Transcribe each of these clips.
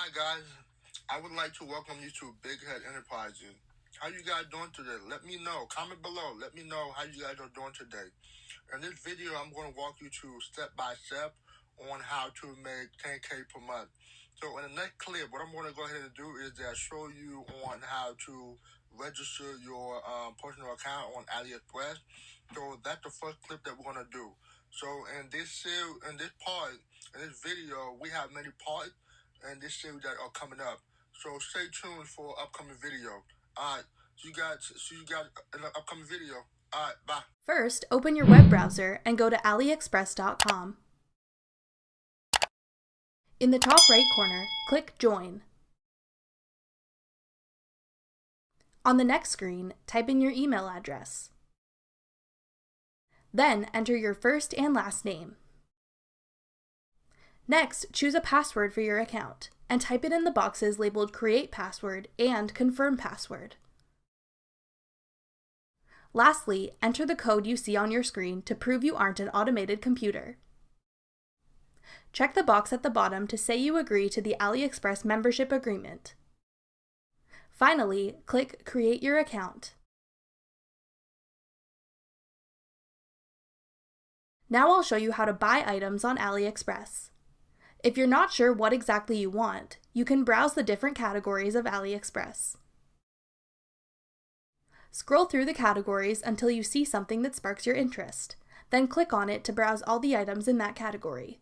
Hi guys, I would like to welcome you to Big Head Enterprises. How you guys doing today? Let me know. Comment below. Let me know how you guys are doing today. In this video, I'm going to walk you through step by step on how to make 10K per month. So in the next clip, what I'm going to go ahead and do is show you on how to register your personal account on AliExpress. So that's the first clip that we're going to do. So in this video, we have many parts and this series that are coming up. So stay tuned for upcoming video. Alright, see you guys in the upcoming video. Alright, bye. First, open your web browser and go to aliexpress.com. In the top right corner, click Join. On the next screen, type in your email address. Then enter your first and last name. Next, choose a password for your account and type it in the boxes labeled Create Password and Confirm Password. Lastly, enter the code you see on your screen to prove you aren't an automated computer. Check the box at the bottom to say you agree to the AliExpress membership agreement. Finally, click Create Your Account. Now I'll show you how to buy items on AliExpress. If you're not sure what exactly you want, you can browse the different categories of AliExpress. Scroll through the categories until you see something that sparks your interest, then click on it to browse all the items in that category.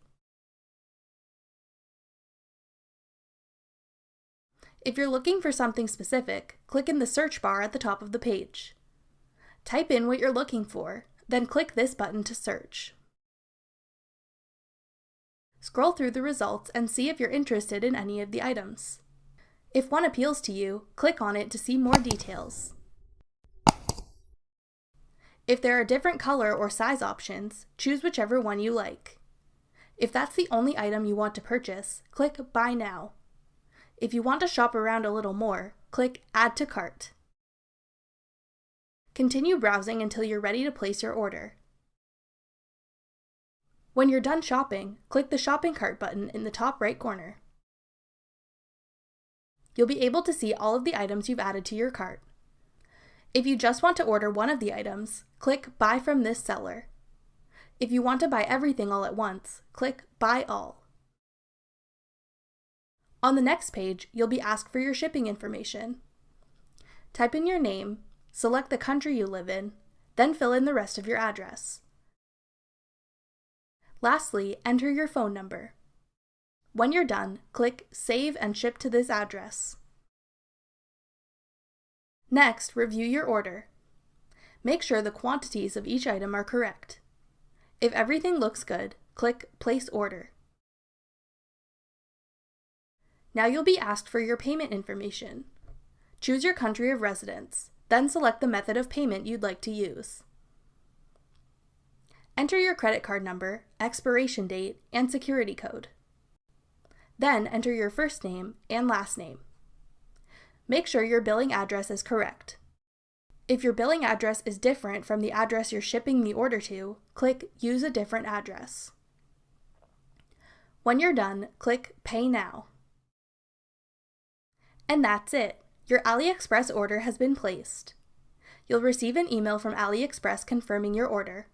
If you're looking for something specific, click in the search bar at the top of the page. Type in what you're looking for, then click this button to search. Scroll through the results and see if you're interested in any of the items. If one appeals to you, click on it to see more details. If there are different color or size options, choose whichever one you like. If that's the only item you want to purchase, click Buy Now. If you want to shop around a little more, click Add to Cart. Continue browsing until you're ready to place your order. When you're done shopping, click the Shopping Cart button in the top right corner. You'll be able to see all of the items you've added to your cart. If you just want to order one of the items, click Buy from this seller. If you want to buy everything all at once, click Buy All. On the next page, you'll be asked for your shipping information. Type in your name, select the country you live in, then fill in the rest of your address. Lastly, enter your phone number. When you're done, click Save and Ship to this address. Next, review your order. Make sure the quantities of each item are correct. If everything looks good, click Place Order. Now you'll be asked for your payment information. Choose your country of residence, then select the method of payment you'd like to use. Enter your credit card number, expiration date, and security code. Then enter your first name and last name. Make sure your billing address is correct. If your billing address is different from the address you're shipping the order to, click Use a different address. When you're done, click Pay Now. And that's it. Your AliExpress order has been placed. You'll receive an email from AliExpress confirming your order.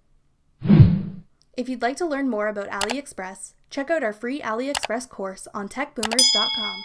If you'd like to learn more about AliExpress, check out our free AliExpress course on techboomers.com.